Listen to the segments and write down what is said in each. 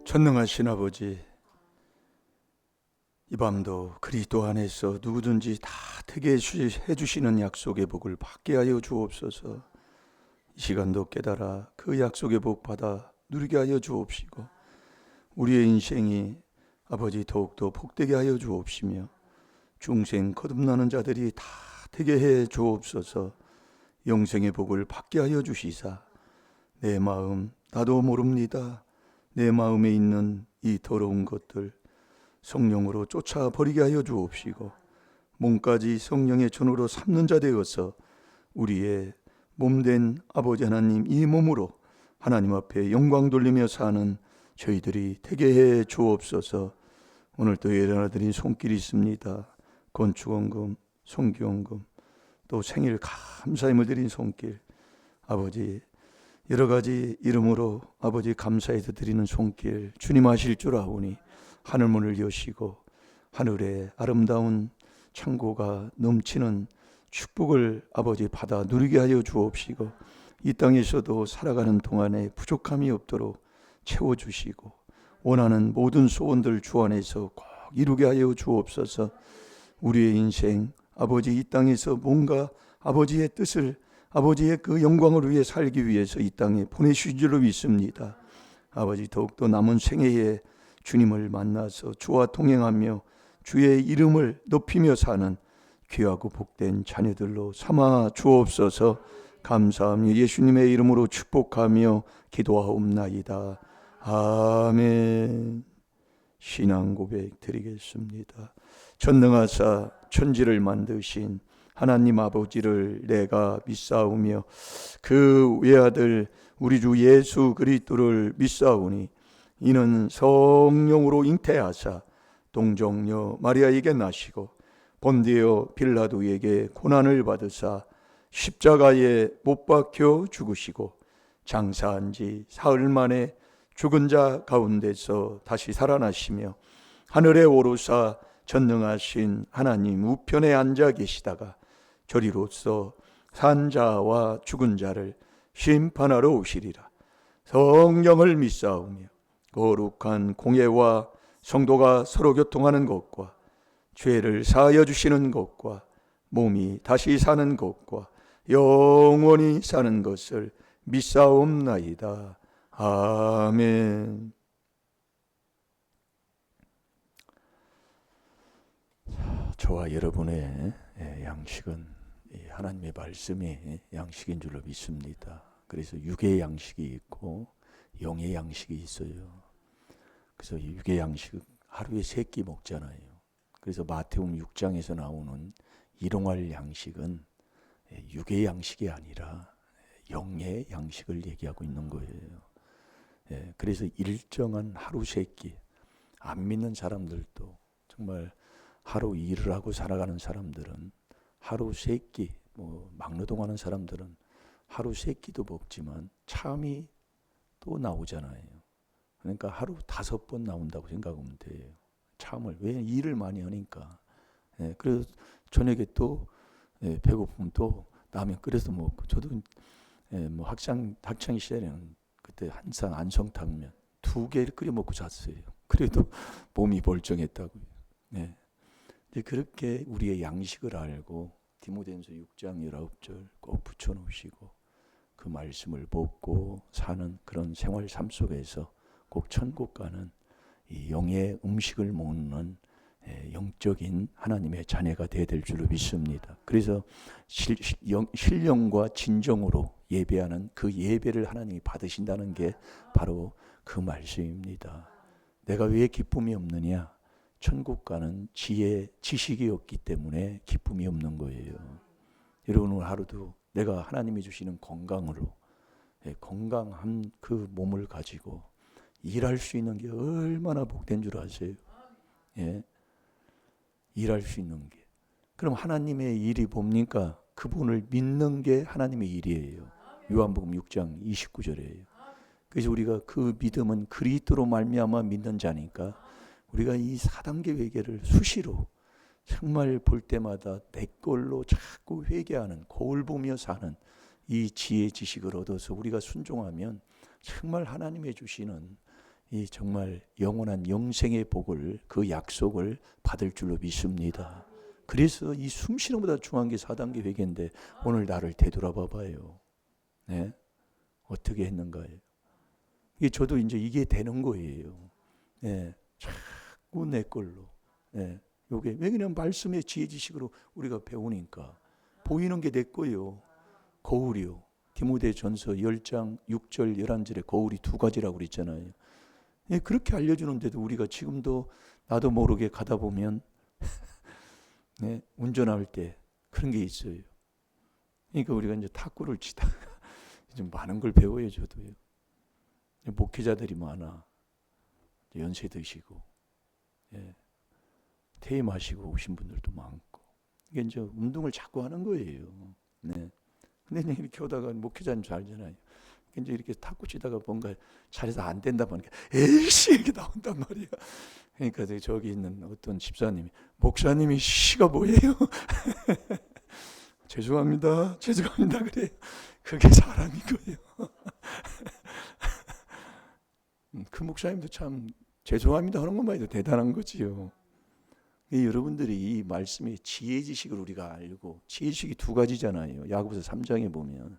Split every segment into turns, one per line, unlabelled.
전능하신 아버지, 이 밤도 그리스도 안에서 누구든지 다 되게 해주시는 약속의 복을 받게 하여 주옵소서. 이 시간도 깨달아 그 약속의 복 받아 누리게 하여 주옵시고, 우리의 인생이 아버지 더욱더 복되게 하여 주옵시며, 중생 거듭나는 자들이 다 되게 해 주옵소서. 영생의 복을 받게 하여 주시사, 내 마음 나도 모릅니다. 내 마음에 있는 이 더러운 것들 성령으로 쫓아버리게 하여 주옵시고, 몸까지 성령의 전으로 삼는 자 되어서 우리의 몸된 아버지 하나님 이 몸으로 하나님 앞에 영광 돌리며 사는 저희들이 되게 해 주옵소서. 오늘도 예언드린 손길이 있습니다. 건축원금, 송기원금, 또 생일 감사임을 드린 손길, 아버지 여러 가지 이름으로 아버지 감사해서 드리는 손길, 주님 하실 줄 아오니 하늘문을 여시고 하늘에 아름다운 창고가 넘치는 축복을 아버지 받아 누리게 하여 주옵시고, 이 땅에서도 살아가는 동안에 부족함이 없도록 채워주시고, 원하는 모든 소원들 주 안에서 꼭 이루게 하여 주옵소서. 우리의 인생 아버지 이 땅에서 뭔가 아버지의 뜻을, 아버지의 그 영광을 위해 살기 위해서 이 땅에 보내주신 줄로 믿습니다. 아버지 더욱더 남은 생애에 주님을 만나서 주와 동행하며 주의 이름을 높이며 사는 귀하고 복된 자녀들로 삼아 주옵소서. 감사하며 예수님의 이름으로 축복하며 기도하옵나이다. 아멘. 신앙 고백 드리겠습니다. 전능하사 천지를 만드신 하나님 아버지를 내가 믿사오며 그 외아들 우리 주 예수 그리스도를 믿사오니, 이는 성령으로 잉태하사 동정녀 마리아에게 나시고 본디오 빌라도에게 고난을 받으사 십자가에 못 박혀 죽으시고 장사한 지 사흘 만에 죽은 자 가운데서 다시 살아나시며 하늘에 오르사 전능하신 하나님 우편에 앉아 계시다가 저리로서 산 자와 죽은 자를 심판하러 오시리라. 성령을 믿사오며 거룩한 공예와 성도가 서로 교통하는 것과 죄를 사하여 주시는 것과 몸이 다시 사는 것과 영원히 사는 것을 믿사옵나이다. 아멘. 저와 여러분의 양식은 하나님의 말씀이 양식인 줄로 믿습니다. 그래서 육의 양식이 있고 영의 양식이 있어요. 그래서 육의 양식 하루에 3끼 먹잖아요. 그래서 마태복음 6장에서 나오는 일용할 양식은 육의 양식이 아니라 영의 양식을 얘기하고 있는 거예요. 그래서 일정한 하루 3끼, 안 믿는 사람들도 정말 하루 일을 하고 살아가는 사람들은 하루 3끼, 막노동하는 사람들은 하루 3끼도 먹지만 참이 또 나오잖아요. 그러니까 하루 5번 나온다고 생각하면 돼요. 참을. 왜? 일을 많이 하니까. 그래서 저녁에 또 배고프면 또 라면 끓여서 먹고, 저도 학창 시절에는 그때 항상 안성탕면 2개를 끓여 먹고 잤어요. 그래도 몸이 멀쩡했다고요. 이제 그렇게 우리의 양식을 알고 디모데전서 6장 19절 꼭 붙여놓으시고 그 말씀을 먹고 사는 그런 생활 삶 속에서 꼭 천국 가는 이 영의 음식을 먹는 영적인 하나님의 자녀가 되어야 될 줄로 믿습니다. 그래서 신령과 진정으로 예배하는 그 예배를 하나님이 받으신다는 게 바로 그 말씀입니다. 내가 왜 기쁨이 없느냐? 천국 가는 지식이 없기 때문에 기쁨이 없는 거예요. 여러분 오늘 하루도 내가 하나님이 주시는 건강으로, 건강한 그 몸을 가지고 일할 수 있는 게 얼마나 복된 줄 아세요? 일할 수 있는 게. 그럼 하나님의 일이 뭡니까? 그분을 믿는 게 하나님의 일이에요. 요한복음 6장 29절이에요. 그래서 우리가 그 믿음은 그리스도로 말미암아 믿는 자니까 우리가 이 4단계 회개를 수시로 정말 볼 때마다 내 걸로 자꾸 회개하는, 거울 보며 사는 이 지혜 지식을 얻어서 우리가 순종하면 정말 하나님의 주시는 이 정말 영원한 영생의 복을, 그 약속을 받을 줄로 믿습니다. 그래서 이 숨쉬는 것보다 중요한 게 4단계 회개인데 오늘 나를 되돌아봐 봐요. 네? 어떻게 했는가요? 이게 저도 이제 이게 되는 거예요. 네. 자꾸 내 걸로. 네. 요게 왜 그냥 말씀의 지혜 지식으로 우리가 배우니까 보이는 게 내 거예요. 거울이요. 디모데전서 10장 6절 11절에 거울이 두 가지라고 그랬잖아요. 예, 그렇게 알려주는데도 우리가 지금도 나도 모르게 가다 보면 네, 운전할 때 그런 게 있어요. 그러니까 우리가 이제 탁구를 치다가 좀 많은 걸 배워요. 저도요. 목회자들이 많아. 연세 드시고 예, 퇴임하시고 오신 분들도 많고 이게 이제 운동을 자꾸 하는 거예요. 네. 근데 이렇게 오다가 목회자님 잘 알잖아요. 이제 이렇게 탁구 치다가 뭔가 잘해서 안 된다 보니까 에이씨 이렇게 나온단 말이야. 그러니까 저기 있는 어떤 집사님이 목사님이 시가 뭐예요? 죄송합니다. 그래요. 그게 사람인 거예요. 그 목사님도 참 죄송합니다 하는 것만 해도 대단한 거지요. 여러분들이 이 말씀의 지혜 지식을 우리가 알고, 지혜 지식이 두 가지잖아요. 야고보서 3장에 보면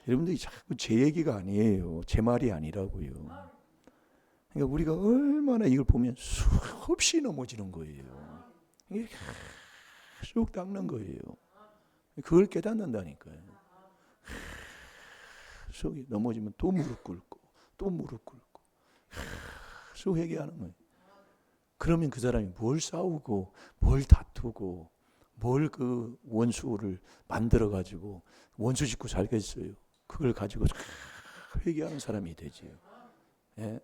여러분들이 자꾸 제 얘기가 아니에요. 제 말이 아니라고요. 그러니까 우리가 얼마나 이걸 보면 수없이 넘어지는 거예요. 이게 쑥 닦는 거예요. 그걸 깨닫는다니까요. 속이 넘어지면 또 무릎 꿇고 또 무릎 꿇고 쑥 회개하는 거예요. 그러면 그 사람이 뭘 싸우고 뭘 다투고 뭘 그 원수를 만들어 가지고 원수 짓고 살겠어요. 그걸 가지고 회개하는 사람이 되지요. 예?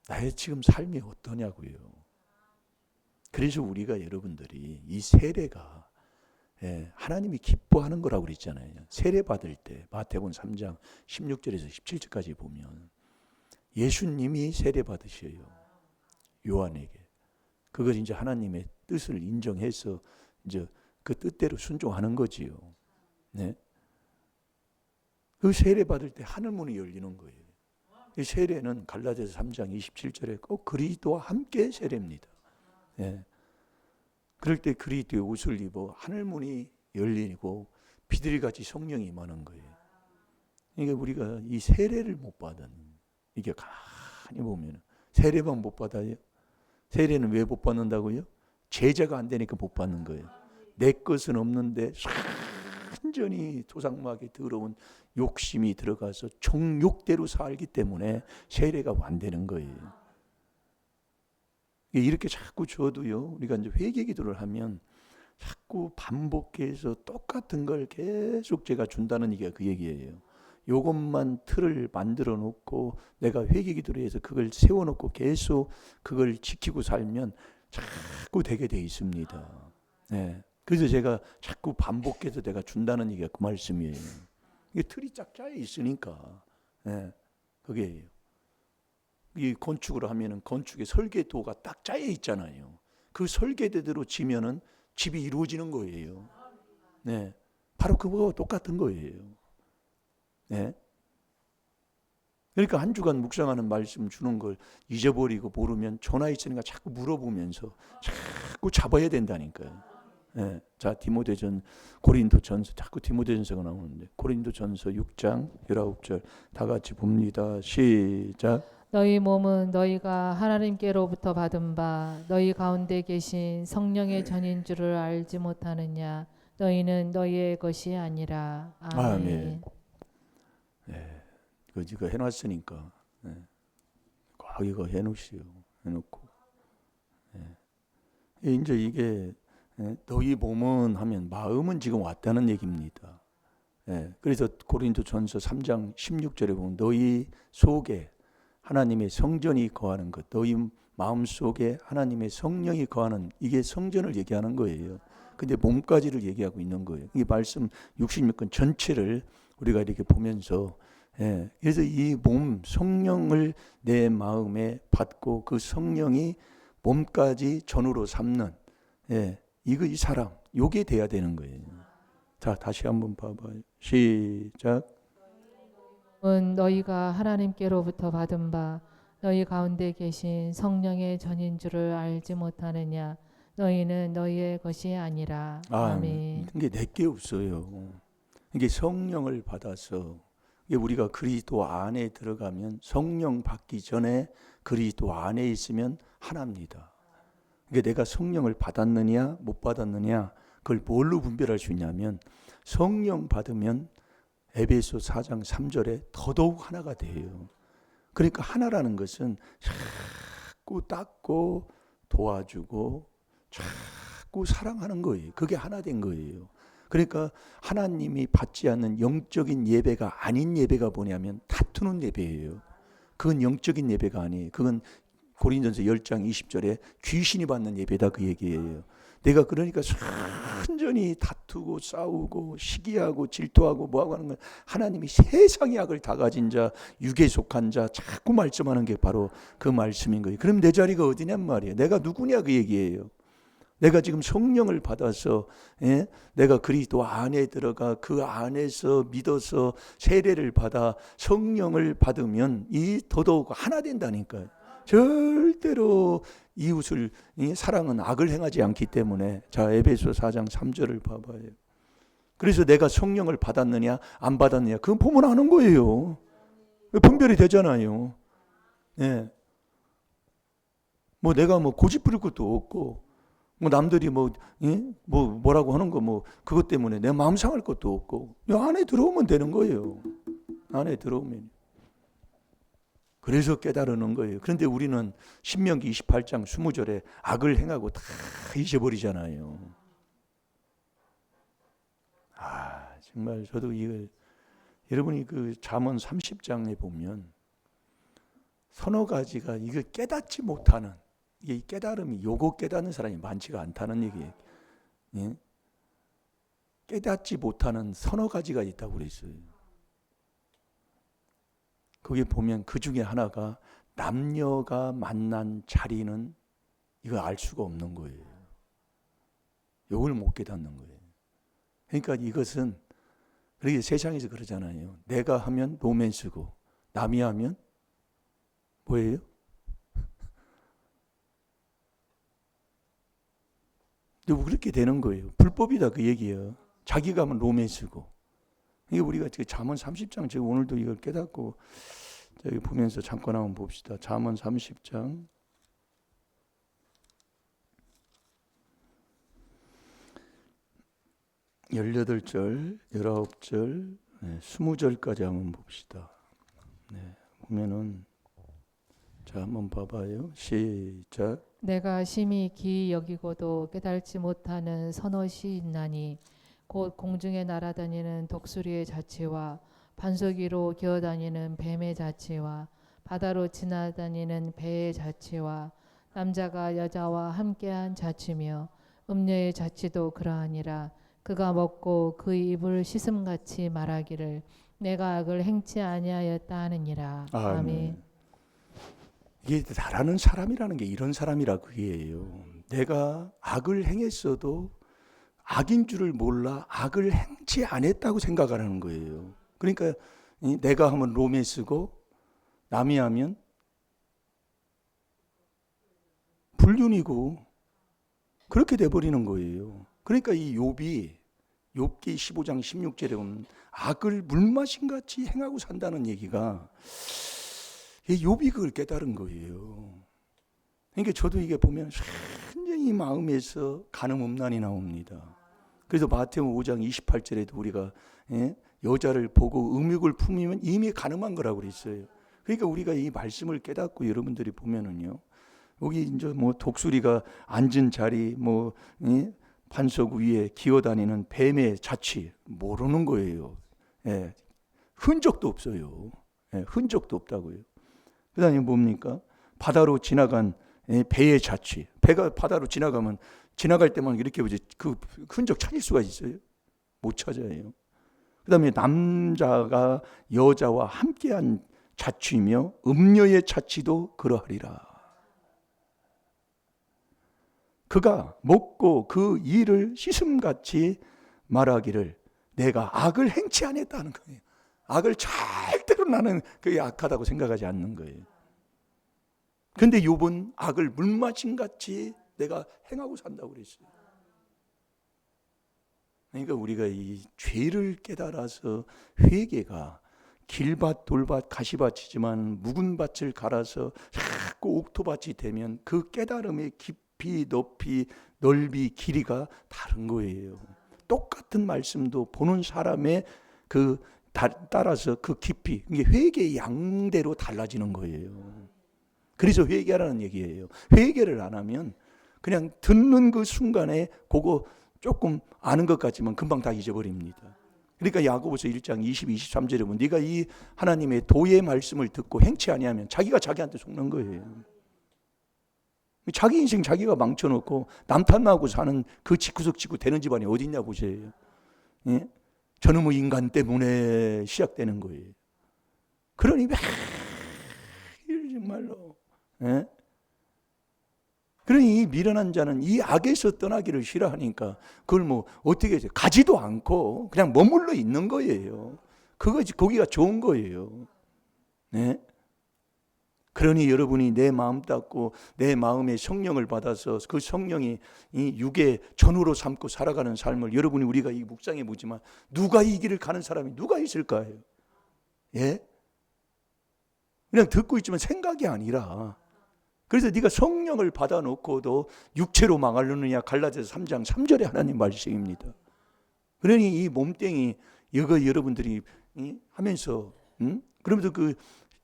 나의 지금 삶이 어떠냐고요. 그래서 우리가 여러분들이 이 세례가 하나님이 기뻐하는 거라고 그랬잖아요. 세례 받을 때 마태복음 3장 16절에서 17절까지 보면 예수님이 세례 받으셔요. 요한에게. 그걸 이제 하나님의 뜻을 인정해서 이제 그 뜻대로 순종하는 거지요. 네. 그 세례 받을 때 하늘문이 열리는 거예요. 이 세례는 갈라디아서 3장 27절에 꼭 그리스도와 함께 세례입니다. 네. 그럴 때 그리스도의 옷을 입어 하늘문이 열리고 비둘기같이 성령이 임하는 거예요. 그러니까 우리가 이 세례를 못 받은 이게 가만히 보면 세례만 못 받아요. 세례는 왜 못 받는다고요? 제자가 안 되니까 못 받는 거예요. 내 것은 없는데 완전히 토상마귀 더러운 욕심이 들어가서 정욕대로 살기 때문에 세례가 안 되는 거예요. 이렇게 자꾸 줘도요, 우리가 이제 회개 기도를 하면 자꾸 반복해서 똑같은 걸 계속 제가 준다는 얘기가 그 얘기예요. 요것만 틀을 만들어 놓고 내가 회개 기도를 해서 그걸 세워 놓고 계속 그걸 지키고 살면 자꾸 되게 돼 있습니다. 네. 그래서 제가 자꾸 반복해서 내가 준다는 얘기가 그 말씀이에요. 이게 틀이 쫙 짜여 있으니까. 네. 그게예요. 이 건축을 하면은 건축의 설계도가 딱 짜여 있잖아요. 그 설계대로 지면은 집이 이루어지는 거예요. 네. 바로 그거와 똑같은 거예요. 네. 그러니까 한 주간 묵상하는 말씀 주는 걸 잊어버리고 모르면 전화 있으니까 자꾸 물어보면서 자꾸 잡아야 된다니까요. 네. 자, 고린도전서 자꾸 디모데전서가 나오는데 고린도전서 6장 19절 다 같이 봅니다. 시작.
너희 몸은 너희가 하나님께로부터 받은 바 너희 가운데 계신 성령의 전인 줄을 알지 못하느냐. 너희는 너희의 것이 아니라. 아멘.
네. 이거 해놨으니까 네. 꼭 이거 해놓으시오. 해놓고 네. 이제 이게 너희 몸은 하면 마음은 지금 왔다는 얘기입니다. 네. 그래서 고린도전서 3장 16절에 보면 너희 속에 하나님의 성전이 거하는 것, 너희 마음 속에 하나님의 성령이 거하는, 이게 성전을 얘기하는 거예요. 근데 몸까지를 얘기하고 있는 거예요. 이 말씀 66권 전체를 우리가 이렇게 보면서 그래서 이 몸 성령을 내 마음에 받고 그 성령이 몸까지 전으로 삼는 이 사람, 요게 돼야 되는 거예요. 자, 다시 한번 봐봐요. 시작.
너희가 하나님께로부터 받은 바 너희 가운데 계신 성령의 전인 줄을 알지 못하느냐? 너희는 너희의 것이 아니라. 아멘.
이게 내게 없어요. 이게 성령을 받아서 이게 우리가 그리스도 안에 들어가면 성령 받기 전에 그리스도 안에 있으면 하나입니다. 이게 내가 성령을 받았느냐 못 받았느냐 그걸 뭘로 분별할 수 있냐면 성령 받으면 에베소 4장 3절에 더더욱 하나가 돼요. 그러니까 하나라는 것은 자꾸 닦고 도와주고 자꾸 사랑하는 거예요. 그게 하나 된 거예요. 그러니까 하나님이 받지 않는 영적인 예배가 아닌 예배가 뭐냐면 다투는 예배예요. 그건 영적인 예배가 아니에요. 그건 고린도전서 10장 20절에 귀신이 받는 예배다 그 얘기예요. 내가 그러니까 순전히 다투고 싸우고 시기하고 질투하고 뭐하고 하는 건 하나님이 세상의 악을 다 가진 자, 육에 속한 자 자꾸 말씀하는 게 바로 그 말씀인 거예요. 그럼 내 자리가 어디냔 말이에요. 내가 누구냐 그 얘기예요. 내가 지금 성령을 받아서 내가 그리스도 안에 들어가 그 안에서 믿어서 세례를 받아 성령을 받으면 이 더더욱 하나 된다니까요. 절대로 이웃을 사랑은 악을 행하지 않기 때문에 자 에베소 4장 3절을 봐봐요. 그래서 내가 성령을 받았느냐 안 받았느냐 그건 보면 아는 거예요. 분별이 되잖아요. 네. 뭐 내가 뭐 고집 부릴 것도 없고 뭐 남들이 뭐라고 하는 거 뭐 그것 때문에 내 마음 상할 것도 없고 안에 들어오면 되는 거예요. 안에 들어오면. 그래서 깨달으는 거예요. 그런데 우리는 신명기 28장 20절에 악을 행하고 다 잊어버리잖아요. 정말 저도 이걸 여러분이 그 잠언 30장에 보면 서너 가지가 이걸 깨닫지 못하는 이게 깨달음이 요거 깨닫는 사람이 많지가 않다는 얘기예요. 예? 깨닫지 못하는 서너 가지가 있다고 그랬어요. 거기 보면 그 중에 하나가 남녀가 만난 자리는 이거 알 수가 없는 거예요. 이걸 못 깨닫는 거예요. 그러니까 이것은 그렇게 세상에서 그러잖아요. 내가 하면 로맨스고 남이 하면 뭐예요? 그렇게 되는 거예요. 불법이다 그 얘기예요. 자기가 하면 로맨스고. 이게 우리가 잠언 30장 제가 오늘도 이걸 깨닫고 저기 보면서 잠깐 한번 봅시다. 잠언 30장 18절, 19절, 20절까지 한번 봅시다. 네, 보면은 자 한번 봐봐요. 시작.
내가 심히 기이 여기고도 깨달지 못하는 선엇이 있나니 곧 공중에 날아다니는 독수리의 자취와 반석 위로 기어다니는 뱀의 자취와 바다로 지나다니는 배의 자취와 남자가 여자와 함께한 자취며 음녀의 자취도 그러하니라. 그가 먹고 그 입을 씻음같이 말하기를 내가 악을 행치 아니하였다 하느니라. 아멘.
이게 나라는 사람이라는 게 이런 사람이라 그게예요. 내가 악을 행했어도 악인 줄을 몰라 악을 행치 않았다고 생각하는 거예요. 그러니까 내가 하면 로맨스고 남이 하면 불륜이고 그렇게 돼버리는 거예요. 그러니까 이 욥기 15장 16절에 보면 악을 물마신같이 행하고 산다는 얘기가 욥이 그걸 깨달은 거예요. 그러니까 저도 이게 보면 완전히 마음에서 간음음란이 나옵니다. 그래서 마태복음 5장 28절에도 우리가 여자를 보고 음욕을 품으면 이미 간음한 거라고 그랬어요. 그러니까 우리가 이 말씀을 깨닫고 여러분들이 보면은요, 여기 이제 뭐 독수리가 앉은 자리, 뭐 반석 위에 기어다니는 뱀의 자취 모르는 거예요. 흔적도 없어요. 흔적도 없다고요. 그다음에 뭡니까? 바다로 지나간 배의 자취. 배가 바다로 지나가면 지나갈 때만 이렇게 보지 그 흔적 찾을 수가 있어요? 못 찾아요. 그다음에 남자가 여자와 함께한 자취며 음녀의 자취도 그러하리라. 그가 먹고 그 이를 씻음같이 말하기를 내가 악을 행치 않았다는 거예요. 악을 절대로 나는 그게 악하다고 생각하지 않는 거예요. 근데 욥은 악을 물마신 같이 내가 행하고 산다고 그랬어요. 그러니까 우리가 이 죄를 깨달아서 회개가 길밭, 돌밭, 가시밭이지만 묵은 밭을 갈아서 자꾸 옥토밭이 되면 그 깨달음의 깊이, 높이, 넓이, 길이가 다른 거예요. 똑같은 말씀도 보는 사람의 그 따라서 그 깊이, 이게 회개의 양대로 달라지는 거예요. 그래서 회개하라는 얘기예요. 회개를 안 하면 그냥 듣는 그 순간에 그거 조금 아는 것 같지만 금방 다 잊어버립니다. 그러니까 야고보서 1장 20, 23절에 보면 네가 이 하나님의 도의 말씀을 듣고 행치 아니하면 자기가 자기한테 속는 거예요. 자기 인생 자기가 망쳐놓고 남 탓나고 사는 그 집구석지구 되는 집안이 어디 있냐 보세요. 예? 저놈의 인간 때문에 시작되는 거예요. 그러니 매일 정말로 예? 그러니 이 미련한 자는 이 악에서 떠나기를 싫어하니까 그걸 뭐 어떻게 해서 가지도 않고 그냥 머물러 있는 거예요. 거기가 좋은 거예요. 네? 그러니 여러분이 내 마음 닦고 내 마음에 성령을 받아서 그 성령이 이 육의 전우로 삼고 살아가는 삶을 여러분이 우리가 이 묵상해 보지만 누가 이 길을 가는 사람이 누가 있을까요? 예? 그냥 듣고 있지만 생각이 아니라 그래서 네가 성령을 받아놓고도 육체로 망하려느냐 갈라디아서 3장 3절에 하나님 말씀입니다. 그러니 이 몸뚱이 이거 여러분들이 하면서 그러면서 그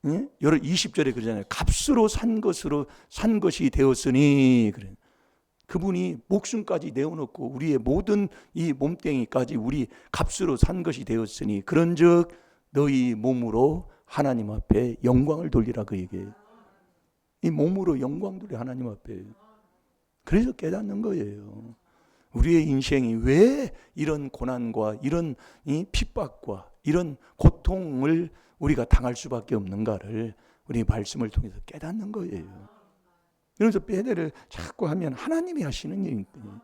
20절에 그러잖아요. 값으로 산 것이 되었으니 그래. 그분이 목숨까지 내어놓고 우리의 모든 이 몸뚱이까지 우리 값으로 산 것이 되었으니 그런즉 너희 몸으로 하나님 앞에 영광을 돌리라 그 얘기예요. 이 몸으로 영광 돌려 하나님 앞에. 그래서 깨닫는 거예요. 우리의 인생이 왜 이런 고난과 이런 이 핍박과 이런 고통을 우리가 당할 수밖에 없는가를 우리 말씀을 통해서 깨닫는 거예요. 그래서 배대를 자꾸 하면 하나님이 하시는 일이니까요.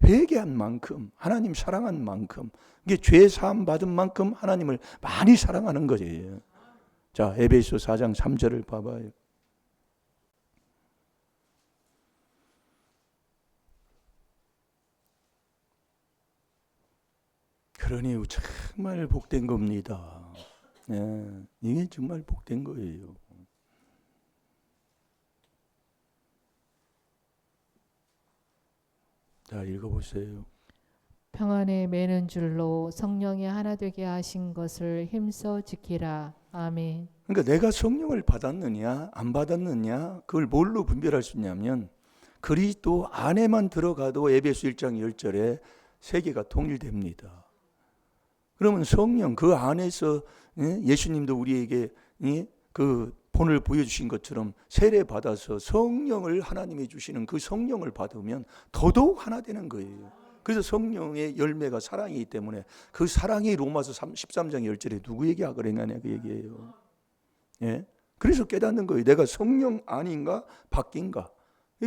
회개한 만큼 하나님 사랑한 만큼 이게 죄 사함 받은 만큼 하나님을 많이 사랑하는 거예요. 자, 에베소 4장 3절을 봐봐요. 그러니 정말 복된 겁니다. 네, 이게 정말 복된 거예요. 자, 읽어보세요.
평안에 매는 줄로 성령이 하나 되게 하신 것을 힘써 지키라. 아멘.
그러니까 내가 성령을 받았느냐 안 받았느냐 그걸 뭘로 분별할 수 있냐면 그리스도 안에만 들어가도 에베소 1장 10절에 세계가 통일됩니다. 그러면 성령 그 안에서 예수님도 우리에게 그 본을 보여주신 것처럼 세례 받아서 성령을 하나님이 주시는 그 성령을 받으면 더더욱 하나 되는 거예요. 그래서 성령의 열매가 사랑이기 때문에 그 사랑이 로마서 13장 10절에 누구에게 악을 행하냐 그 얘기예요. 예? 그래서 깨닫는 거예요. 내가 성령 아닌가 바뀐가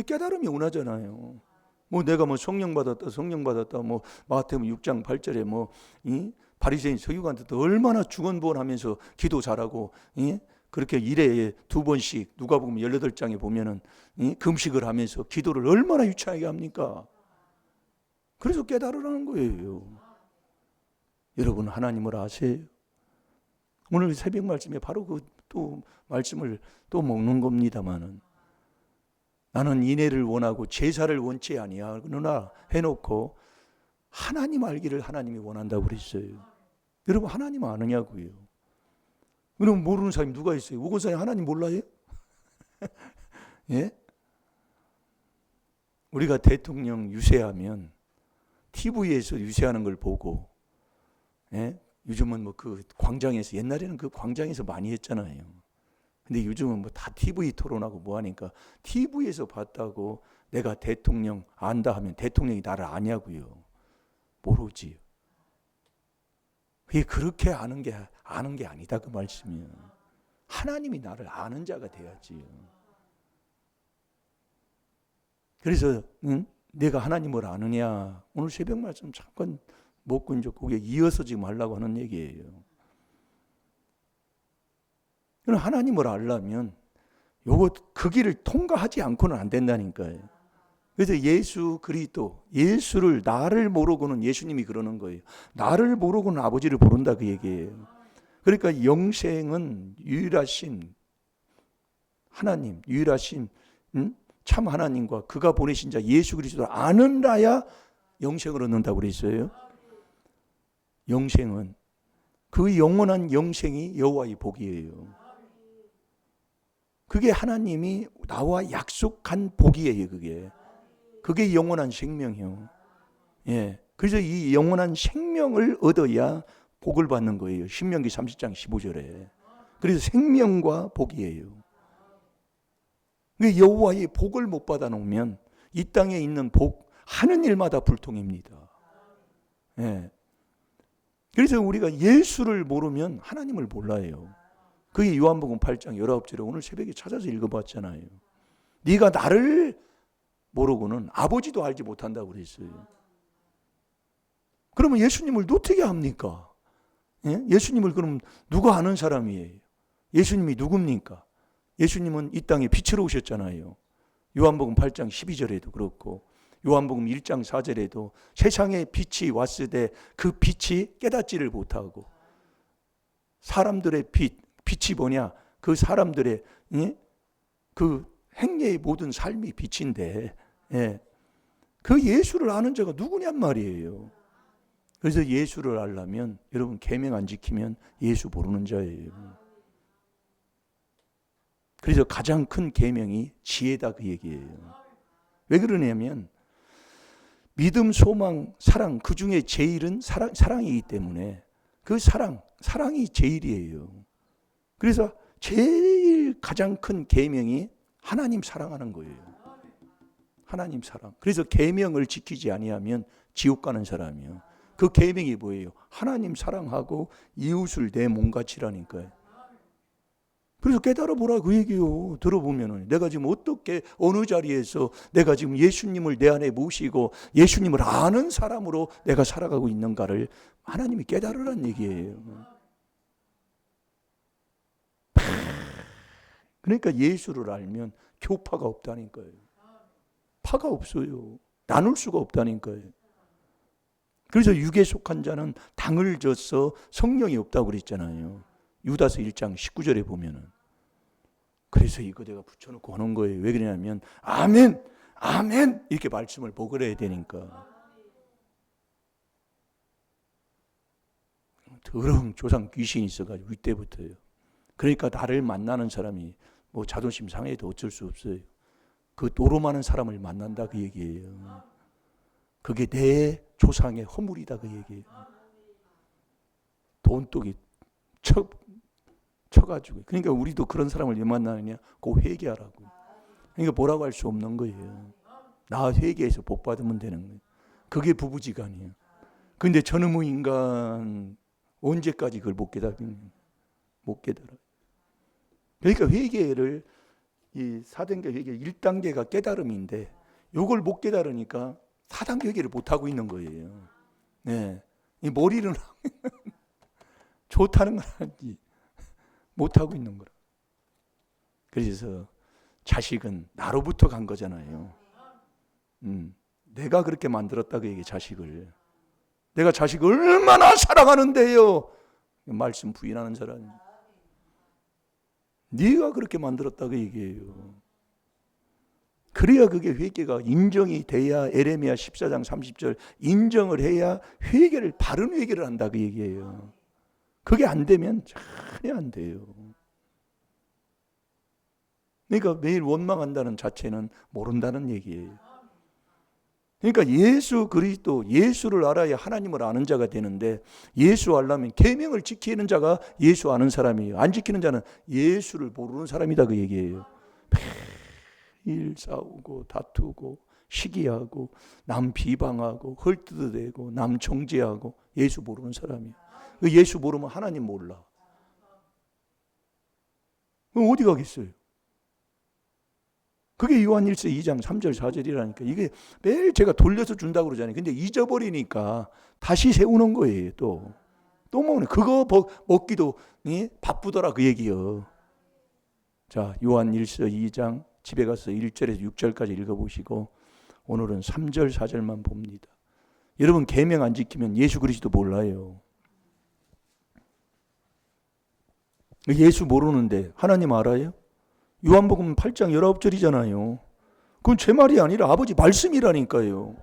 깨달음이 원하잖아요. 뭐 내가 뭐 성령 받았다 뭐 마태복음 6장 8절에 뭐 바리새인 서기관들도 얼마나 중언부언하면서 기도 잘하고 그렇게 일에 2번씩 누가복음 18장에 보면은 금식을 하면서 기도를 얼마나 유창하게 합니까? 그래서 깨달으라는 거예요. 여러분 하나님을 아세요? 오늘 새벽 말씀에 바로 그 또 말씀을 또 먹는 겁니다만은 나는 인애를 원하고 제사를 원치 아니하노라 해놓고 하나님 알기를 하나님이 원한다고 그랬어요. 여러분 하나님 아느냐고요? 그럼 모르는 사람이 누가 있어요? 우건사님 하나님 몰라요? 예? 우리가 대통령 유세하면 TV에서 유세하는 걸 보고 예? 요즘은 뭐 그 광장에서 옛날에는 그 광장에서 많이 했잖아요. 근데 요즘은 뭐 다 TV 토론하고 뭐 하니까 TV에서 봤다고 내가 대통령 안다 하면 대통령이 나를 아냐고요. 모르지요. 그게 그렇게 아는 게 아니다 그 말씀이에요. 하나님이 나를 아는 자가 돼야지요. 그래서 내가 하나님을 아느냐 오늘 새벽 말씀 잠깐 먹고 이제 거기에 이어서 지금 하려고 하는 얘기예요. 하나님을 알려면 요거 그 길을 통과하지 않고는 안 된다니까요. 그래서 예수 그리스도, 예수를 나를 모르고는, 예수님이 그러는 거예요. 나를 모르고는 아버지를 모른다 그 얘기예요. 그러니까 영생은 유일하신 하나님, 유일하신 참 하나님과 그가 보내신 자 예수 그리스도를 아는라야 영생을 얻는다고 그랬어요. 영생은 그 영원한 영생이 여호와의 복이에요. 그게 하나님이 나와 약속한 복이에요. 그게 영원한 생명이요. 예. 그래서 이 영원한 생명을 얻어야 복을 받는 거예요. 신명기 30장 15절에. 그래서 생명과 복이에요. 여호와의 복을 못 받아 놓으면 이 땅에 있는 복 하는 일마다 불통입니다. 예. 그래서 우리가 예수를 모르면 하나님을 몰라요. 그게 요한복음 8장 19절에 오늘 새벽에 찾아서 읽어봤잖아요. 네가 나를 모르고는 아버지도 알지 못한다고 그랬어요. 그러면 예수님을 어떻게 합니까? 예? 예수님을 그럼 누가 아는 사람이에요? 예수님이 누굽니까? 예수님은 이 땅에 빛으로 오셨잖아요. 요한복음 8장 12절에도 그렇고 요한복음 1장 4절에도 세상에 빛이 왔을 때 그 빛이 깨닫지를 못하고 사람들의 빛이 뭐냐? 그 사람들의 그 행례의 모든 삶이 빛인데 그 예수를 아는 자가 누구냔 말이에요. 그래서 예수를 알려면 여러분 계명 안 지키면 예수 모르는 자예요. 그래서 가장 큰 계명이 지혜다 그 얘기예요. 왜 그러냐면 믿음, 소망, 사랑 그 중에 제일은 사랑이기 때문에 그 사랑이 제일이에요. 그래서 제일 가장 큰 계명이 하나님 사랑하는 거예요. 하나님 사랑. 그래서 계명을 지키지 아니하면 지옥 가는 사람이요. 그 계명이 뭐예요? 하나님 사랑하고 이웃을 내 몸같이라니까요. 그래서 깨달아 보라 그 얘기요. 들어보면은 내가 지금 어떻게 어느 자리에서 내가 지금 예수님을 내 안에 모시고 예수님을 아는 사람으로 내가 살아가고 있는가를 하나님이 깨달으라는 얘기예요. 그러니까 예수를 알면 교파가 없다니까요. 파가 없어요. 나눌 수가 없다니까요. 그래서 육에 속한 자는 당을 져서 성령이 없다고 그랬잖아요. 유다서 1장 19절에 보면은. 그래서 이거 내가 붙여놓고 하는 거예요. 왜 그러냐면 아멘, 아멘 이렇게 말씀을 먹으려야 되니까. 더러운 조상 귀신이 있어가지고 이때부터요. 그러니까 나를 만나는 사람이 뭐 자존심 상해도 어쩔 수 없어요. 그 노름하는 사람을 만난다 그 얘기예요. 그게 내 조상의 허물이다 그 얘기예요. 돈독이 쳐가지고. 그러니까 우리도 그런 사람을 왜 만나느냐? 꼭 회개하라고. 그러니까 뭐라고 할 수 없는 거예요. 나 회개해서 복 받으면 되는 거예요. 그게 부부지간이에요. 근데 저놈의 인간 언제까지 그걸 못 깨달으냐? 못 깨달아. 그러니까 회개를 이 4단계 회개 1단계가 깨달음인데 요걸 못 깨달으니까 4단계 회개를 못 하고 있는 거예요. 네. 이 머리는 좋다는 건 아니지. 못 하고 있는 거라. 그래서 자식은 나로부터 간 거잖아요. 내가 그렇게 만들었다 그 얘기 자식을. 내가 자식을 얼마나 사랑하는데요. 말씀 부인하는 사람이. 네가 그렇게 만들었다 그 얘기예요. 그래야 그게 회개가 인정이 돼야 에레미야 14장 30절 인정을 해야 회개를 바른 회개를 한다 그 얘기예요. 그게 안 되면 전혀 안 돼요. 그러니까 매일 원망한다는 자체는 모른다는 얘기예요. 그러니까 예수 그리스도 예수를 알아야 하나님을 아는 자가 되는데 예수 알려면 계명을 지키는 자가 예수 아는 사람이에요. 안 지키는 자는 예수를 모르는 사람이다 그 얘기예요. 매일 싸우고 다투고 시기하고 남 비방하고 헐뜯어대고 남 정죄하고 예수 모르는 사람이에요. 예수 모르면 하나님 몰라. 그럼 어디 가겠어요? 그게 요한일서 2장 3절 4절이라니까. 이게 매일 제가 돌려서 준다고 그러잖아요. 근데 잊어버리니까 다시 세우는 거예요. 또 먹는 그거 먹기도 바쁘더라 그 얘기요. 자, 요한일서 2장 집에 가서 1절에서 6절까지 읽어보시고 오늘은 3절 4절만 봅니다. 여러분 계명 안 지키면 예수 그리스도 몰라요. 예수 모르는데 하나님 알아요? 요한복음 8장 19절이잖아요. 그건 제 말이 아니라 아버지 말씀이라니까요.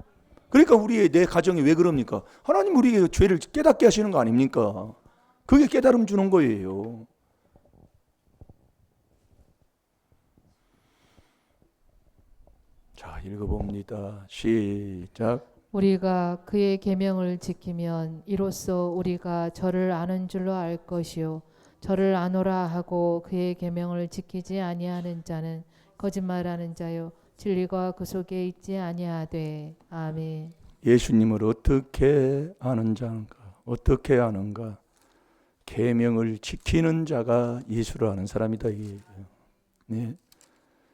그러니까 내 가정이 왜 그럽니까? 하나님 우리에게 죄를 깨닫게 하시는 거 아닙니까? 그게 깨달음 주는 거예요. 자, 읽어봅니다. 시작.
우리가 그의 계명을 지키면 이로써 우리가 저를 아는 줄로 알 것이요 저를 아노라 하고 그의 계명을 지키지 아니하는 자는 거짓말하는 자요 진리가 그 속에 있지 아니하되. 아멘.
예수님을 어떻게 아는 자인가? 어떻게 아는가? 계명을 지키는 자가 예수를 아는 사람이다 이게요. 네.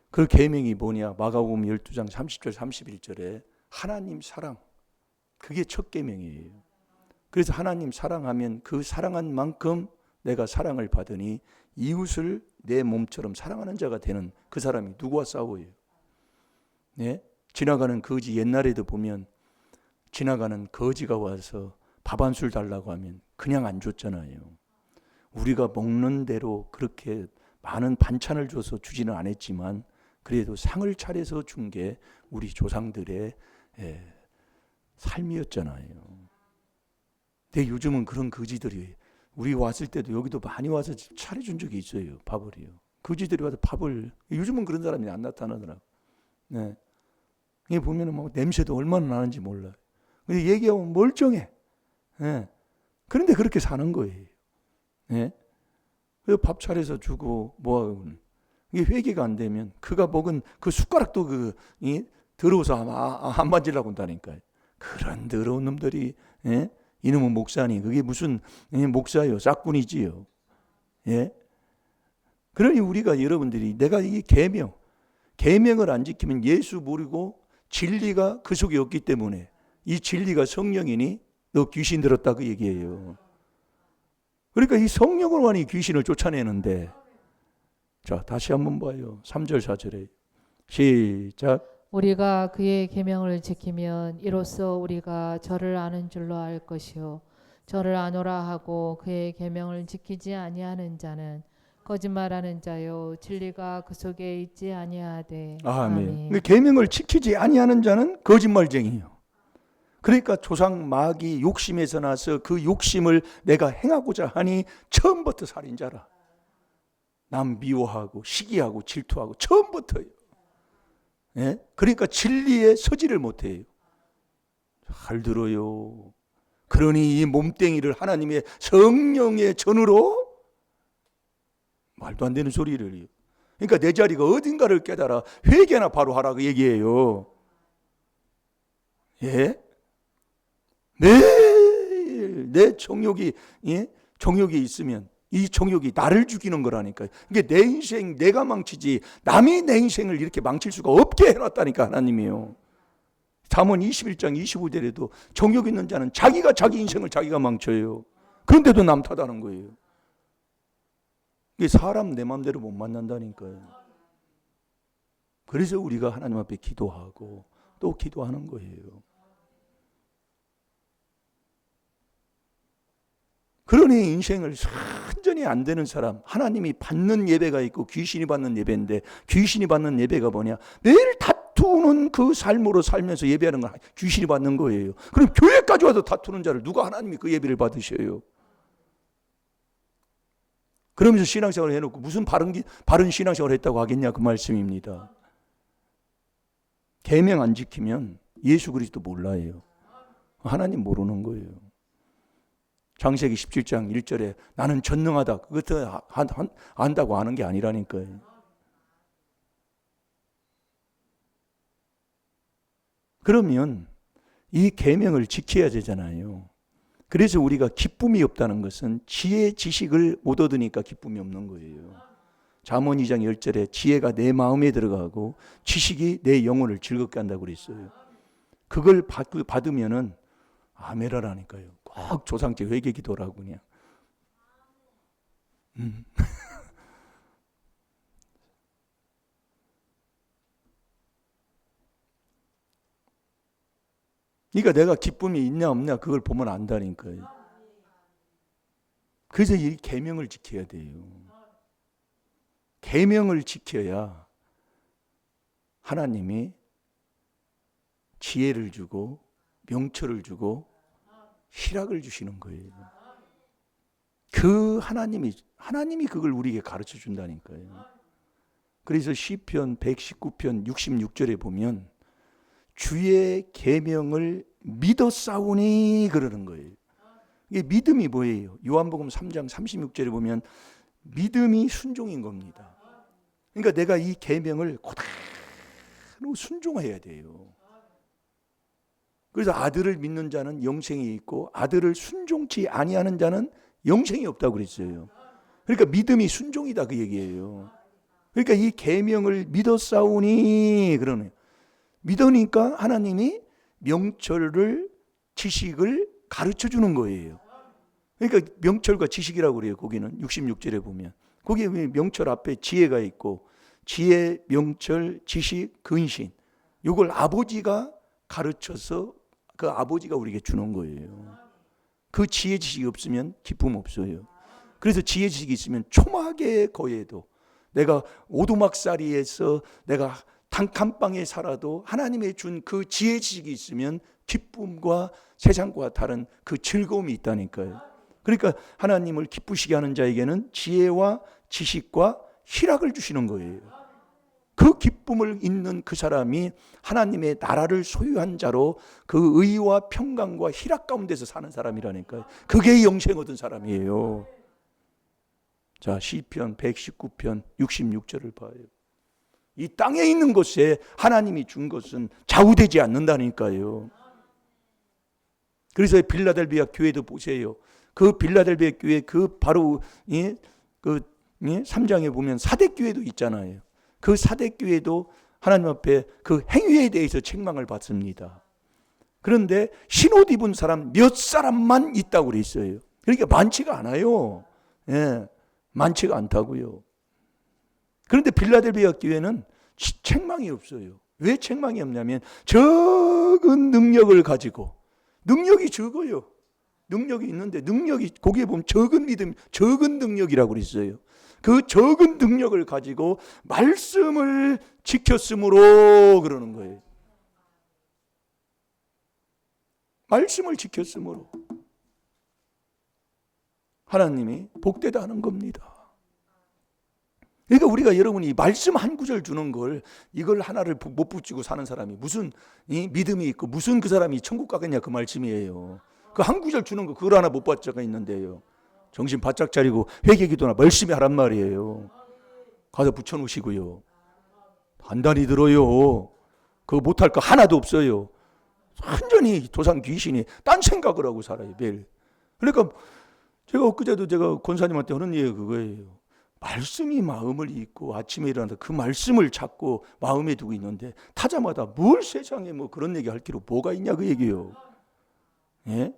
그 계명이 뭐냐? 마가복음 12장 30절 31절에 하나님 사랑. 그게 첫 계명이에요. 그래서 하나님 사랑하면 그 사랑한 만큼 내가 사랑을 받으니 이웃을 내 몸처럼 사랑하는 자가 되는 그 사람이 누구와 싸워요? 네? 지나가는 거지 옛날에도 보면 지나가는 거지가 와서 밥 한 술 달라고 하면 그냥 안 줬잖아요. 우리가 먹는 대로 그렇게 많은 반찬을 줘서 주지는 않았지만 그래도 상을 차려서 준 게 우리 조상들의 삶이었잖아요. 근데 요즘은 그런 거지들이 우리 왔을 때도 여기도 많이 와서 차려준 적이 있어요. 밥을요. 거지들이 와서 밥을 요즘은 그런 사람이 안 나타나더라고. 네. 이게 보면은 뭐 냄새도 얼마나 나는지 몰라요. 근데 얘기하면 멀쩡해. 네. 그런데 그렇게 사는 거예요. 네. 밥 차려서 주고 뭐하고 이게 회개가 안 되면 그가 먹은 그 숟가락도 더러워서 안 만지려고 한다니까요. 그런 더러운 놈들이 이놈은 목사니 그게 무슨 목사요 짝꾼이지요. 예? 그러니 우리가 여러분들이 내가 이 계명을 안 지키면 예수 모르고 진리가 그 속에 없기 때문에 이 진리가 성령이니 너 귀신 들었다 그 얘기예요. 그러니까 이 성령으로만 이 귀신을 쫓아내는데 자 다시 한번 봐요. 3절 4절에 시작.
우리가 그의 계명을 지키면 이로써 우리가 저를 아는 줄로 알 것이요 저를 아노라 하고 그의 계명을 지키지 아니하는 자는 거짓말하는 자요 진리가 그 속에 있지 아니하되.
아멘. 계명을 지키지 아니하는 자는 거짓말쟁이요. 그러니까 조상 마귀 욕심에서 나서 그 욕심을 내가 행하고자 하니 처음부터 살인자라. 남 미워하고 시기하고 질투하고 처음부터요. 예? 그러니까 진리에 서지를 못해요. 잘 들어요. 그러니 이 몸뚱이를 하나님의 성령의 전으로 말도 안 되는 소리를 해요. 그러니까 내 자리가 어딘가를 깨달아 회개나 바로 하라고 얘기해요. 예? 매일 내 정욕이 있으면 이 정욕이 나를 죽이는 거라니까요. 이게 내 인생 내가 망치지 남이 내 인생을 이렇게 망칠 수가 없게 해놨다니까 하나님이요. 잠언 21장 25절에도 정욕 있는 자는 자기가 자기 인생을 자기가 망쳐요. 그런데도 남 탓하는 거예요. 이게 사람 내 마음대로 못 만난다니까요. 그래서 우리가 하나님 앞에 기도하고 또 기도하는 거예요. 그러니 인생을 완전히 안 되는 사람, 하나님이 받는 예배가 있고 귀신이 받는 예배인데 귀신이 받는 예배가 뭐냐? 매일 다투는 그 삶으로 살면서 예배하는 건 귀신이 받는 거예요. 그럼 교회까지 와서 다투는 자를 누가 하나님이 그 예배를 받으셔요? 그러면서 신앙생활을 해놓고 무슨 바른 신앙생활을 했다고 하겠냐 그 말씀입니다. 계명 안 지키면 예수 그리스도 몰라요. 하나님 모르는 거예요. 창세기 17장 1절에 나는 전능하다. 그것도 안다고 아는 게 아니라니까요. 그러면 이 계명을 지켜야 되잖아요. 그래서 우리가 기쁨이 없다는 것은 지혜 지식을 못 얻으니까 기쁨이 없는 거예요. 잠언 2장 10절에 지혜가 내 마음에 들어가고 지식이 내 영혼을 즐겁게 한다고 그랬어요. 그걸 받으면은 아메라라니까요. 꼭 조상제 회개 기도라고 그냥. 그러니까 내가 기쁨이 있냐 없냐 그걸 보면 안다니까요. 그래서 이 계명을 지켜야 돼요. 계명을 지켜야 하나님이 지혜를 주고 명철을 주고 희락을 주시는 거예요. 그 하나님이 그걸 우리에게 가르쳐 준다니까요. 그래서 시편 119편 66절에 보면 주의 계명을 믿어 싸우니 그러는 거예요. 이게 믿음이 뭐예요? 요한복음 3장 36절에 보면 믿음이 순종인 겁니다. 그러니까 내가 이 계명을 그대로 순종해야 돼요. 그래서 아들을 믿는 자는 영생이 있고 아들을 순종치 아니하는 자는 영생이 없다고 그랬어요. 그러니까 믿음이 순종이다 그 얘기예요. 그러니까 이 계명을 믿어 싸우니 그러네요. 믿으니까 하나님이 명철을 지식을 가르쳐 주는 거예요. 그러니까 명철과 지식이라고 그래요. 거기는 66절에 보면 거기에 명철 앞에 지혜가 있고 지혜, 명철, 지식, 근신 이걸 아버지가 가르쳐서 그 아버지가 우리에게 주는 거예요. 그 지혜 지식이 없으면 기쁨 없어요. 그래서 지혜 지식이 있으면 초막에 거해도 내가 오두막살이에서 내가 단칸방에 살아도 하나님의 준 그 지혜 지식이 있으면 기쁨과 세상과 다른 그 즐거움이 있다니까요. 그러니까 하나님을 기쁘시게 하는 자에게는 지혜와 지식과 희락을 주시는 거예요. 그 기쁨을 있는 그 사람이 하나님의 나라를 소유한 자로 그 의와 평강과 희락 가운데서 사는 사람이라니까요. 그게 영생 얻은 사람이에요. 자, 시편 119편 66절을 봐요. 이 땅에 있는 것에 하나님이 준 것은 좌우되지 않는다니까요. 그래서 빌라델비아 교회도 보세요. 그 빌라델비아 교회 그 바로 그 3장에 보면 사대교회도 있잖아요. 그 사대교회도 하나님 앞에 그 행위에 대해서 책망을 받습니다. 그런데 신옷 입은 사람 몇 사람만 있다고 그랬어요. 그러니까 많지가 않아요. 예, 많지가 않다고요. 그런데 빌라델비아 교회는 책망이 없어요. 왜 책망이 없냐면 적은 능력을 가지고 능력이 적어요. 능력이 있는데 능력이 거기에 보면 적은 믿음, 적은 능력이라고 그랬어요. 그 적은 능력을 가지고 말씀을 지켰으므로 그러는 거예요. 말씀을 지켰으므로 하나님이 복되다 하는 겁니다. 그러니까 우리가 여러분이 말씀 한 구절 주는 걸 이걸 하나를 못 붙이고 사는 사람이 무슨 믿음이 있고 무슨 그 사람이 천국 가겠냐 그 말씀이에요. 그 한 구절 주는 거 그걸 하나 못 받자가 있는데요. 정신 바짝 차리고 회개기도나 열심히 하란 말이에요. 가서 붙여놓으시고요. 단단히 들어요. 그거 못할 거 하나도 없어요. 완전히 도상 귀신이 딴 생각을 하고 살아요 매일. 그러니까 제가 엊그제도 제가 권사님한테 하는 얘기가 그거예요. 말씀이 마음을 읽고 아침에 일어나서 그 말씀을 찾고 마음에 두고 있는데 타자마다 뭘 세상에 뭐 그런 얘기 할 길로 뭐가 있냐 그 얘기예요. 예?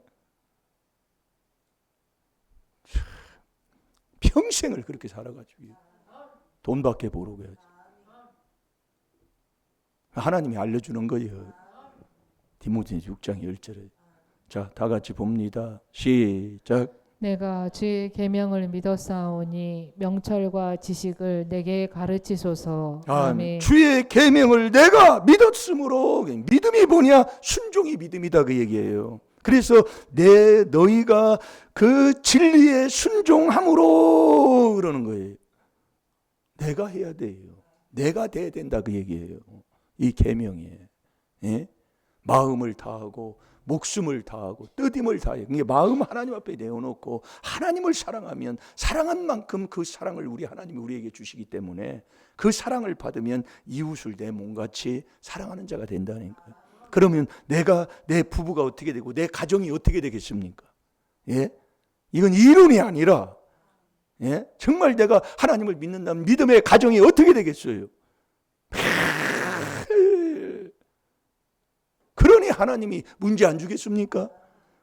평생을 그렇게 살아가지고 돈밖에 모르고 해야지. 하나님이 알려주는 거예요. 디모데전서 6장 10절에. 자, 다 같이 봅니다. 시작.
내가 주의 계명을 믿었사오니 명철과 지식을 내게 가르치소서. 아멘.
주의 계명을 내가 믿었으므로. 믿음이 뭐냐? 순종이 믿음이다 그 얘기예요. 그래서 너희가 그 진리에 순종함으로 그러는 거예요. 내가 해야 돼요. 내가 돼야 된다 그 얘기예요. 이 계명에. 예? 마음을 다하고 목숨을 다하고 뜻임을 다해. 그게 마음 하나님 앞에 내어놓고 하나님을 사랑하면 사랑한 만큼 그 사랑을 하나님이 우리에게 주시기 때문에 그 사랑을 받으면 이웃을 내 몸같이 사랑하는 자가 된다는 거예요. 그러면 내 부부가 어떻게 되고 내 가정이 어떻게 되겠습니까? 예? 이건 이론이 아니라 예? 정말 내가 하나님을 믿는다면 믿음의 가정이 어떻게 되겠어요? 그러니 하나님이 문제 안 주겠습니까?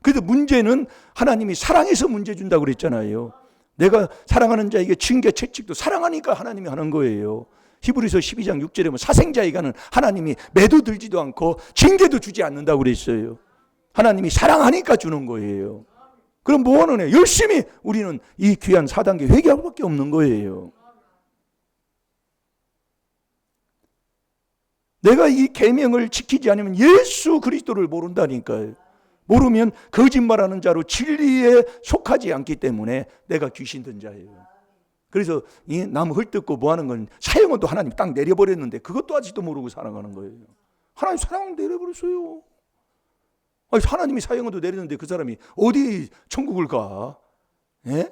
그래도 문제는 하나님이 사랑해서 문제 준다고 그랬잖아요. 내가 사랑하는 자에게 징계 채찍도 사랑하니까 하나님이 하는 거예요. 히브리서 12장 6절에 보면 사생자에게는 하나님이 매도 들지도 않고 징계도 주지 않는다고 그랬어요. 하나님이 사랑하니까 주는 거예요. 그럼 뭐 하는 애? 열심히 우리는 이 귀한 4단계 회개할 밖에 없는 거예요. 내가 이 계명을 지키지 않으면 예수 그리스도를 모른다니까요. 모르면 거짓말하는 자로 진리에 속하지 않기 때문에 내가 귀신 든 자예요. 그래서 이 나무 헐뜯고 뭐 하는 건 사형은 또 하나님 딱 내려버렸는데 그것도 아직도 모르고 살아가는 거예요. 하나님 사형을 내려버렸어요. 아니, 하나님이 사형도 내렸는데 그 사람이 어디 천국을 가? 예?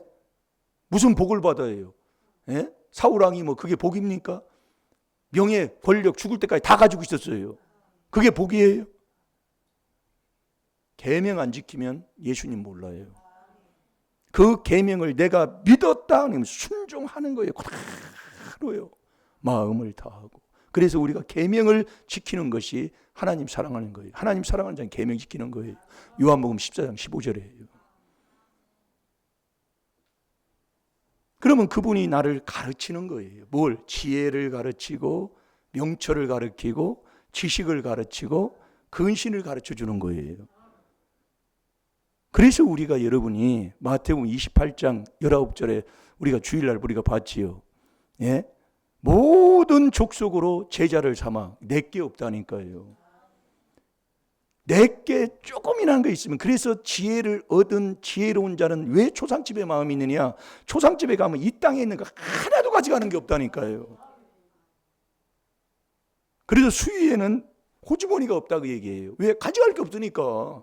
무슨 복을 받아요? 예? 사울왕이 뭐 그게 복입니까? 명예, 권력, 죽을 때까지 다 가지고 있었어요. 그게 복이에요? 계명 안 지키면 예수님 몰라요. 그 계명을 내가 믿었다 하면 순종하는 거예요. 그대로요. 마음을 다하고. 그래서 우리가 계명을 지키는 것이 하나님 사랑하는 거예요. 하나님 사랑하는 자는 계명 지키는 거예요. 요한복음 14장 15절이에요. 그러면 그분이 나를 가르치는 거예요. 뭘? 지혜를 가르치고 명철을 가르치고 지식을 가르치고 근신을 가르쳐 주는 거예요. 그래서 우리가 여러분이 마태복음 28장 19절에 우리가 주일날 우리가 봤지요. 예? 모든 족속으로 제자를 삼아 내게 없다니까요. 내게 조금이라는 거 있으면 그래서 지혜를 얻은 지혜로운 자는 왜 초상집에 마음이 있느냐? 초상집에 가면 이 땅에 있는 거 하나도 가져가는 게 없다니까요. 그래서 수위에는 호주머니가 없다고 얘기해요. 왜? 가져갈 게 없으니까.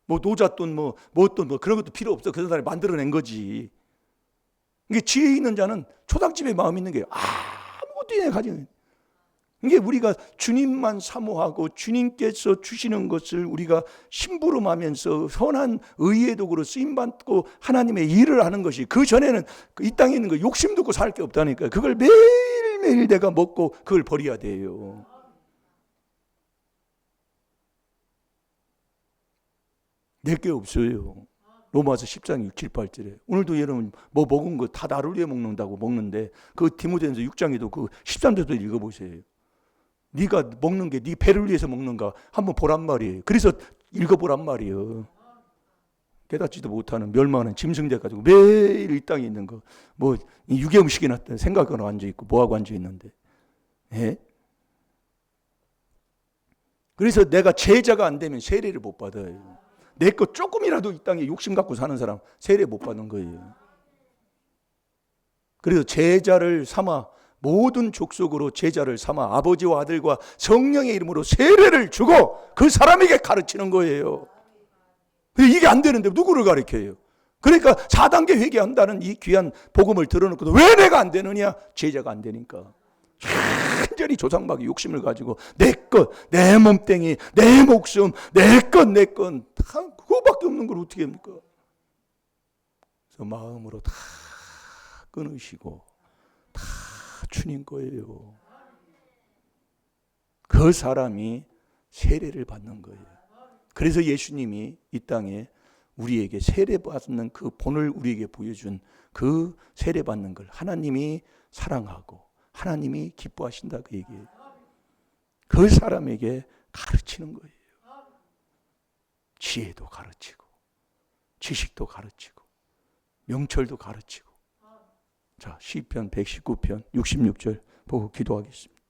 뭐 노잣돈 뭐 그런 것도 필요 없어. 그 사람이 만들어낸 거지. 이게 지혜 있는 자는 초상집에 마음이 있는 게 아무것도 가지고. 이게 우리가 주님만 사모하고 주님께서 주시는 것을 우리가 심부름하면서 선한 의의 도구로 쓰임받고 하나님의 일을 하는 것이 그 전에는 이 땅에 있는 거 욕심 듣고 살 게 없다니까요. 그걸 매일매일 내가 먹고 그걸 버려야 돼요. 내게 없어요. 로마서 10장 6, 7, 8절에 오늘도 여러분 뭐 먹은 거 다 나를 위해 먹는다고 먹는데 그 디모데전서 6장에도 그 13절도 읽어보세요. 네가 먹는 게 네 배를 위해서 먹는가 한번 보란 말이에요. 그래서 읽어보란 말이에요. 깨닫지도 못하는 멸망하는 짐승들 가지고 매일 이 땅에 있는 거 뭐 유괴음식이나 생각하고 앉아있고 뭐하고 앉아있는데 예? 그래서 내가 제자가 안 되면 세례를 못 받아요. 내 것 조금이라도 이 땅에 욕심 갖고 사는 사람 세례 못 받는 거예요. 그래서 제자를 삼아 모든 족속으로 제자를 삼아 아버지와 아들과 성령의 이름으로 세례를 주고 그 사람에게 가르치는 거예요. 이게 안 되는데 누구를 가르쳐요? 그러니까 4단계 회개한다는 이 귀한 복음을 들어놓고도 왜 내가 안 되느냐? 제자가 안 되니까. 완전히 조상마귀 욕심을 가지고 내 것, 내 몸뚱이, 내 목숨, 내 것, 다 그거밖에 없는 걸 어떻게 합니까? 그래서 마음으로 다 끊으시고 다 주님 거예요. 그 사람이 세례를 받는 거예요. 그래서 예수님이 이 땅에 우리에게 세례받는 그 본을 우리에게 보여준 그 세례받는 걸 하나님이 사랑하고 하나님이 기뻐하신다 그 얘기예요. 그 사람에게 가르치는 거예요. 지혜도 가르치고 지식도 가르치고 명철도 가르치고. 자, 시편 119편 66절 보고 기도하겠습니다.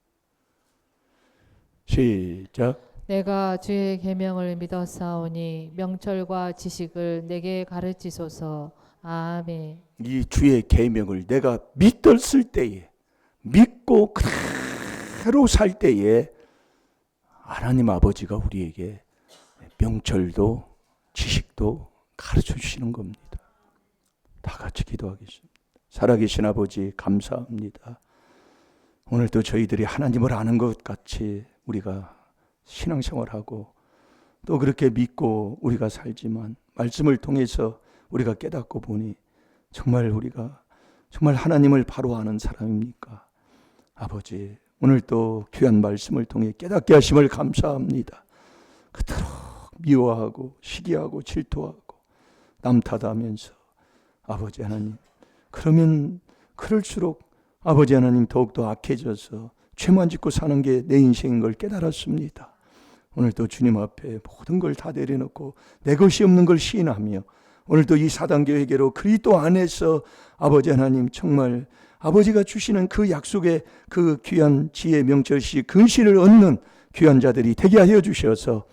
시작.
내가 주의 계명을 믿었사오니 명철과 지식을 내게 가르치소서. 아멘.
이 주의 계명을 내가 믿었을 때에 믿고 그대로 살 때에 하나님 아버지가 우리에게 명철도 지식도 가르쳐 주시는 겁니다. 다 같이 기도하겠습니다. 살아계신 아버지 감사합니다. 오늘도 저희들이 하나님을 아는 것 같이 우리가 신앙생활하고 또 그렇게 믿고 우리가 살지만 말씀을 통해서 우리가 깨닫고 보니 정말 우리가 정말 하나님을 바로 아는 사람입니까? 아버지, 오늘 또 귀한 말씀을 통해 깨닫게 하심을 감사합니다. 그토록 미워하고 시기하고 질투하고 남 탓하면서 아버지 하나님, 그러면 그럴수록 아버지 하나님 더욱더 악해져서 죄만 짓고 사는 게 내 인생인 걸 깨달았습니다.
오늘도 주님 앞에 모든 걸 다 내려놓고 내 것이 없는 걸 시인하며 오늘도 이 사단교회계로 그리스도 안에서 아버지 하나님 정말 아버지가 주시는 그 약속의 그 귀한 지혜 명철시 근시를 얻는 귀한 자들이 되게 하여 주셔서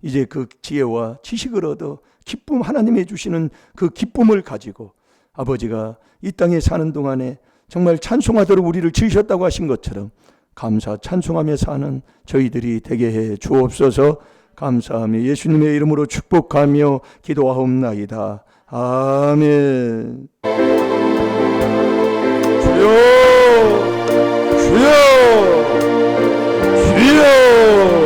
이제 그 지혜와 지식을 얻어 기쁨, 하나님이 주시는 그 기쁨을 가지고 아버지가 이 땅에 사는 동안에 정말 찬송하도록 우리를 지으셨다고 하신 것처럼 감사 찬송하며 사는 저희들이 되게 해 주옵소서. 감사하며 예수님의 이름으로 축복하며 기도하옵나이다. 아멘. 주여 주여 주여